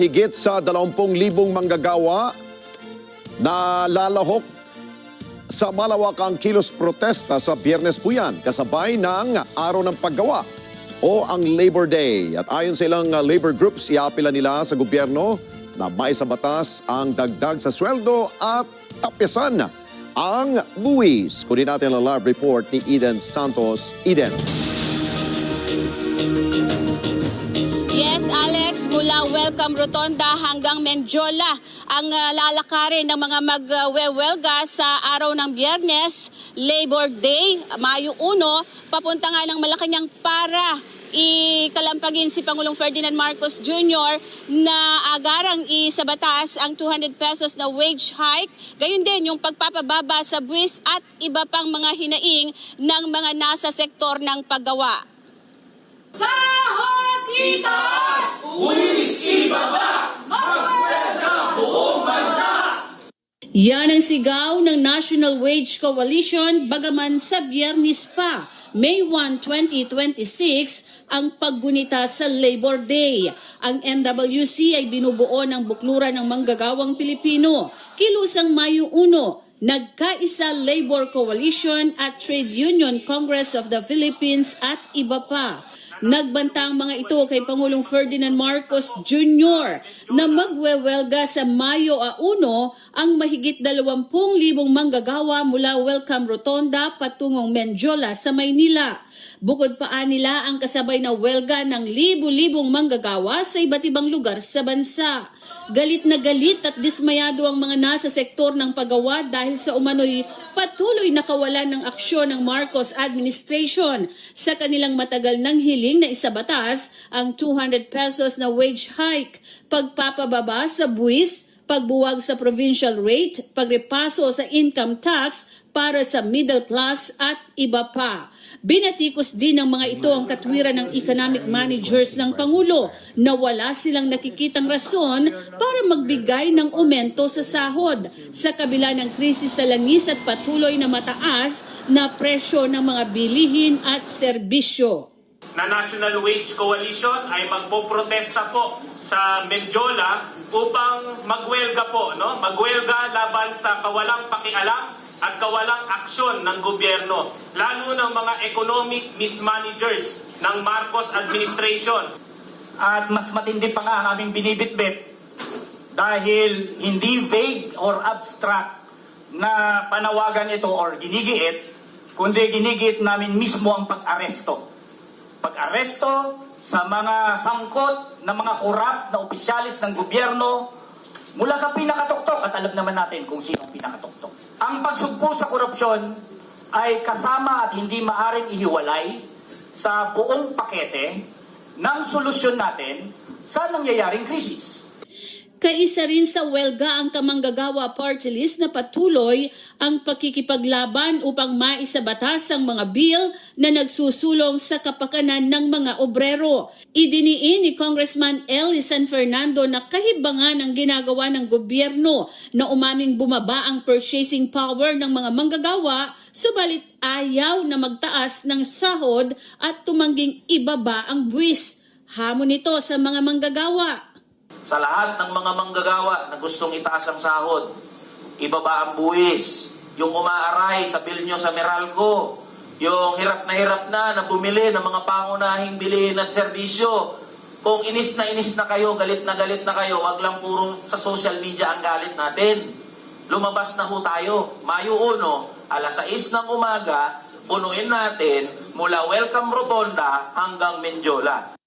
Higit sa 20,000 manggagawa na lalahok sa malawakang kilos protesta sa Biyernes po yan, kasabay ng Araw ng Paggawa o ang Labor Day. At ayon sa ilang labor groups, iapila nila sa gobyerno na maisabatas ang dagdag sa sweldo at tapyasan ang buwis. Kunin natin ang live report ni Eden Santos. Eden. Yes, Alex, mula Welcome Rotonda hanggang Mendiola ang lalakarin ng mga magwewelga sa araw ng Biyernes, Labor Day, Mayo 1, papunta nga ng Malacanang para ikalampagin si Pangulong Ferdinand Marcos Jr. na agarang isabatas ang 200 pesos na wage hike, gayon din yung pagpapababa sa buwis at iba pang mga hinaing ng mga nasa sektor ng paggawa. Sahod itaas! Buwis ibaba! Magwelga buong bansa! Yan ang sigaw ng National Wage Coalition bagaman sa Biyernes pa, May 1, 2026, ang paggunita sa Labor Day. Ang NWC ay binubuo ng Bukluran ng Manggagawang Pilipino. Kilusang Mayo 1, Nagkaisa Labor Coalition at Trade Union Congress of the Philippines at iba pa. Nagbanta ang mga ito kay Pangulong Ferdinand Marcos Jr. na magwewelga sa Mayo 1 ang mahigit 20,000 manggagawa mula Welcome Rotonda patungong Mendiola sa Maynila. Bukod pa nila ang kasabay na welga ng libu-libong manggagawa sa iba't ibang lugar sa bansa. Galit na galit at dismayado ang mga nasa sektor ng paggawa dahil sa umano'y patuloy na kawalan ng aksyon ng Marcos administration sa kanilang matagal ng hiling na isabatas ang 200 pesos na wage hike, pagpapababa sa buwis, pagbuwag sa provincial rate, pagrepaso sa income tax para sa middle class at iba pa. Binatikos din ng mga ito ang katwiran ng economic managers ng Pangulo na wala silang nakikitang rason para magbigay ng aumento sa sahod sa kabila ng krisis sa langis at patuloy na mataas na presyo ng mga bilihin at serbisyo. Na National Wage Coalition ay magpoprotesta po sa Mendiola upang magwelga po, no? Magwelga laban sa kawalang pakialam at kawalang aksyon ng gobyerno, lalo ng mga economic mismanagers ng Marcos administration. At mas matindi pa nga ang aming binibitbit dahil hindi vague or abstract na panawagan ito or ginigiit, kundi ginigiit namin mismo ang pag-aresto. Pag-aresto sa mga sangkot na mga korap na opisyalis ng gobyerno mula sa pinakatuktok, at alam naman natin kung sino ang pinakatuktok. Ang pagsugpo sa korupsyon ay kasama at hindi maaring ihiwalay sa buong pakete ng solusyon natin sa nangyayaring krisis. Kaisa rin sa welga ang Kamanggagawa Party List na patuloy ang pakikipaglaban upang maisabatas ang mga bill na nagsusulong sa kapakanan ng mga obrero. Idiniin ni Congressman Eli San Fernando na kahibangan ang ginagawa ng gobyerno na umaming bumaba ang purchasing power ng mga manggagawa, subalit ayaw na magtaas ng sahod at tumangging ibaba ang buwis. Hamon nito sa mga manggagawa. Sa lahat ng mga manggagawa na gustong itaas ang sahod, ibaba ang buwis, yung umaaray sa bill nyo sa Meralco, yung hirap na bumili ng mga pangunahing bilihin at serbisyo. Kung inis na kayo, galit na kayo, wag lang puro sa social media ang galit natin. Lumabas na ho tayo. Mayo 1, alas 6 ng umaga, punuin natin mula Welcome Rotonda hanggang Mendiola.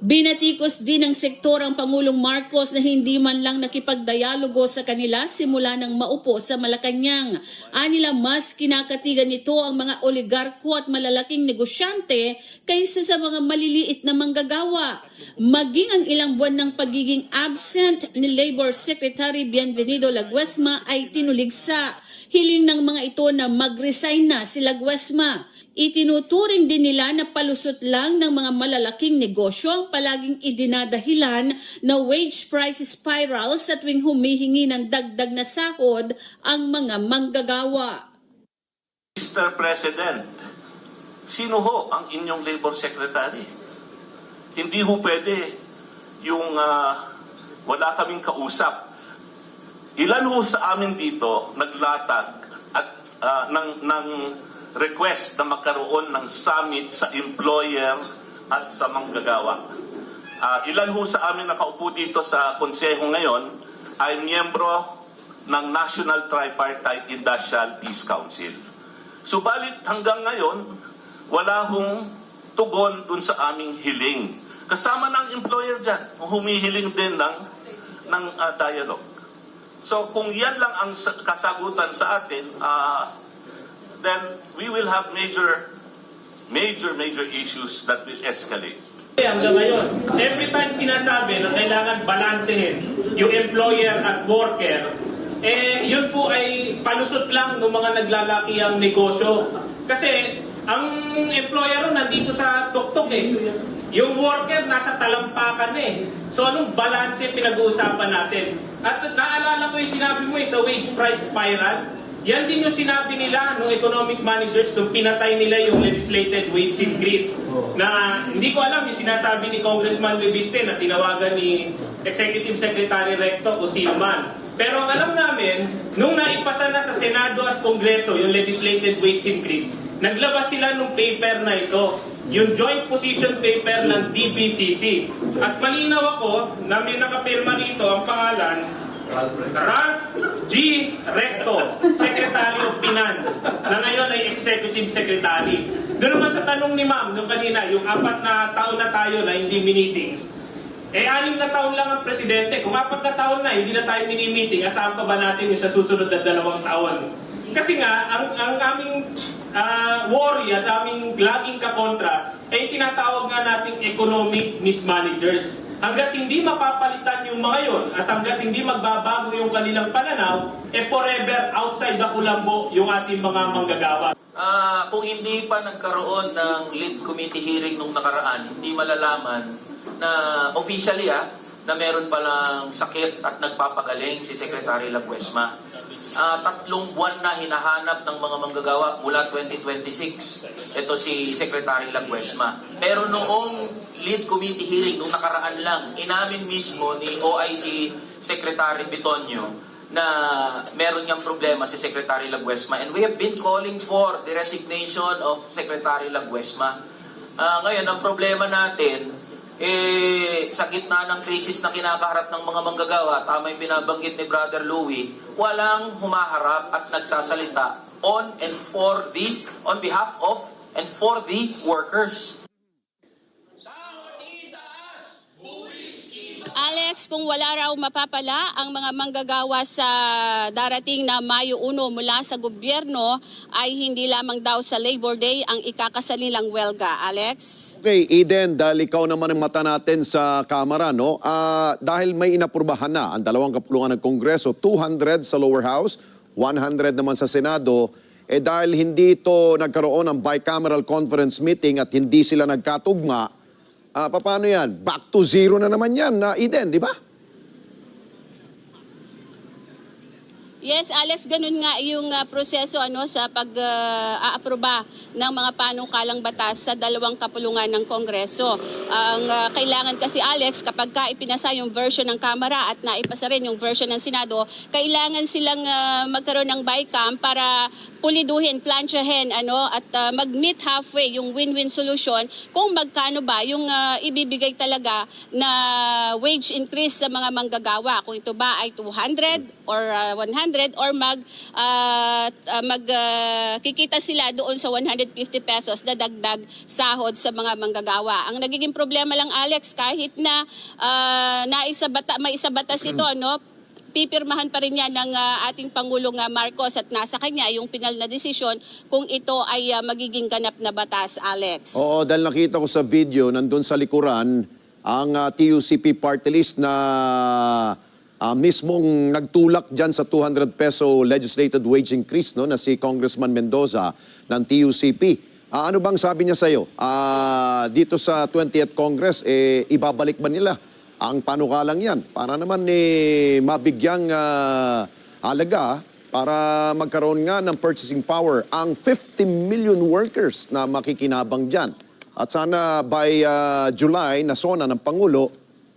Binatikos din ng sektor ang Pangulong Marcos na hindi man lang nakipagdialogo sa kanila simula nang maupo sa Malacanang. Anila mas kinakatigan nito ang mga oligarko at malalaking negosyante kaysa sa mga maliliit na manggagawa. Maging ang ilang buwan ng pagiging absent ni Labor Secretary Bienvenido Laguesma ay tinuligsa. Hiling ng mga ito na mag-resign na si Laguesma. Itinuturing din nila na palusot lang ng mga malalaking negosyo ang palaging idinadahilan na wage price spiral sa tuwing humihingi ng dagdag na sahod ang mga manggagawa. Mr. President, sino ho ang inyong labor secretary? Hindi ho pwede yung wala kaming kausap. Ilan ho sa amin dito naglatag at ng request na magkaroon ng summit sa employer at sa manggagawa. Ilan ho sa amin nakaupo dito sa konseho ngayon ay miyembro ng National Tripartite Industrial Peace Council. Subalit hanggang ngayon, wala hong tugon dun sa aming hiling. Kasama ng employer dyan, humihiling din ng dialogue. So kung yan lang ang kasagutan sa atin, then we will have major issues that will escalate. Hanggang ngayon, every time sinasabi na kailangan balansehin yung employer at worker, yun po ay palusot lang ng mga naglalakihang negosyo. Kasi ang employer nandito sa tuktok yung worker nasa talampakan So anong balance pinag-uusapan natin? At naalala ko yung sinabi mo sa wage price spiral. Yan din yung sinabi nila ng economic managers nung pinatay nila yung legislated wage increase. Na hindi ko alam yung sinasabi ni Congressman Leviste na tinawagan ni Executive Secretary Recto o sino man. Pero ang alam namin, nung naipasa na sa Senado at Kongreso yung legislated wage increase, naglabas sila ng paper na ito, yung joint position paper ng DBCC. At malinaw ako na may nakapirma rito ang pangalan Ralph G. Recto, Secretary of Finance, na ngayon ay Executive Secretary. Doon naman sa tanong ni Ma'am, nung kanina, yung 4 na taon na tayo na hindi miniting. 6 na taon lang ang Presidente. Kung 4 na taon na, hindi na tayo mini-meeting, asahan pa ba natin yung sa susunod na 2 taon? Kasi nga, ang aming worry at aming laging kakontra ay tinatawag nga nating economic mismanagers. Hanggat hindi mapapalitan yung mga yon at hanggat hindi magbabago yung kanilang pananaw, forever outside the kulambo yung ating mga manggagawa. Kung hindi pa nagkaroon ng lead committee hearing nung nakaraan, hindi malalaman na officially na meron palang sakit at nagpapagaling si Secretary Laguesma. 3 buwan na hinahanap ng mga manggagawa mula 2026. Ito si Secretary Laguesma. Pero noong lead committee hearing, nung nakaraan lang, inamin mismo ni OIC Secretary Bitonio na meron niyang problema si Secretary Laguesma. And we have been calling for the resignation of Secretary Laguesma. Ngayon, ang problema natin, sa gitna ng krisis na kinakaharap ng mga manggagawa, tama yung binabanggit ni Brother Louie, walang humaharap at nagsasalita on behalf of and for the workers. Alex, kung wala raw mapapala ang mga manggagawa sa darating na Mayo 1 mula sa gobyerno, ay hindi lamang daw sa Labor Day ang ikakasalilang welga. Alex? Okay, Eden, dahil ikaw naman ang mata natin sa Kamara, no? Dahil may inaprubahan na ang 2 kapulungan ng Kongreso, 200 sa lower house, 100 naman sa Senado, dahil hindi ito nagkaroon ng bicameral conference meeting at hindi sila nagkatugma, paano yan? Back to zero na naman yan, Eden, di ba? Yes, Alex, ganun nga yung proseso sa pag-aaproba ng mga panukalang batas sa 2 kapulungan ng Kongreso. Ang kailangan kasi, Alex, kapag ipinasa yung version ng Kamara at naipasa rin yung version ng Senado, kailangan silang magkaroon ng BICAM para puliduhin, plansyahin, at mag-meet halfway yung win-win solution kung magkano ba yung ibibigay talaga na wage increase sa mga manggagawa. Kung ito ba ay 200 or 100 or kikita sila doon sa 150 pesos na dagdag sahod sa mga manggagawa. Ang nagiging problema lang, Alex, kahit na may isa batas ito, pipirmahan pa rin yan ng ating Pangulong Marcos at nasa kanya yung pinal na desisyon kung ito ay magiging ganap na batas, Alex. Oo, dahil nakita ko sa video, nandun sa likuran, ang TUCP party list na mismong nagtulak dyan sa 200 peso legislated wage increase, na si Congressman Mendoza ng TUCP. Ano bang sabi niya sa'yo? Dito sa 20th Congress, ibabalik ba nila ang panukalang yan? Para naman mabigyang halaga para magkaroon nga ng purchasing power ang 50 million workers na makikinabang dyan. At sana by July, nasona ng Pangulo,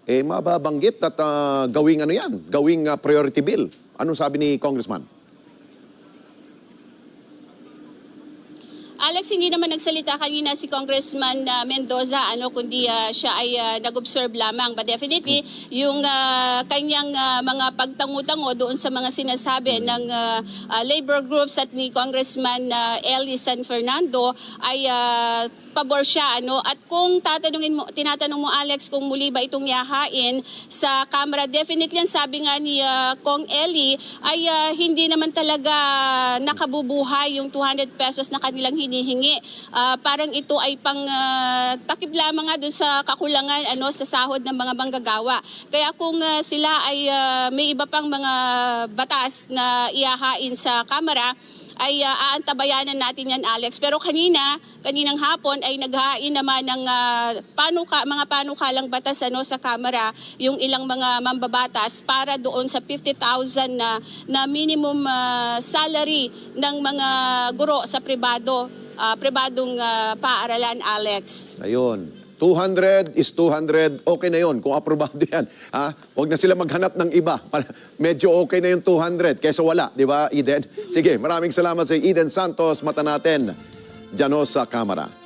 mababanggit at gawing gawing priority bill. Anong sabi ni Congressman? Alex, hindi naman nagsalita kanina si Congressman Mendoza, kundi siya ay nag-observe lamang. But definitely, yung kanyang mga pagtango-tango doon sa mga sinasabi ng labor groups at ni Congressman Eli San Fernando ay pabor siya, at kung tinatanong mo Alex kung muli ba itong yahain sa Kamara, definitely ang sabi nga ni Kong Eli ay hindi naman talaga nakabubuhay yung 200 pesos na kanilang hinihingi. Parang ito ay pang takip lamang nga doon sa kakulangan sa sahod ng mga manggagawa. Kaya kung sila ay may iba pang mga batas na iyahain sa Kamara, ay aantabayanan natin yan, Alex. Pero kaninang hapon ay naghain naman ng mga panukalang batas sa Kamara, yung ilang mga mambabatas para doon sa 50,000 na minimum salary ng mga guro sa pribadong paaralan, Alex. Ayun. 200 is 200, okay na yon kung aprobado yan. Huwag na sila maghanap ng iba. Medyo okay na yung 200 kaysa wala, di ba, Eden? Sige, maraming salamat sa Eden Santos, mata natin dyan sa Kamara.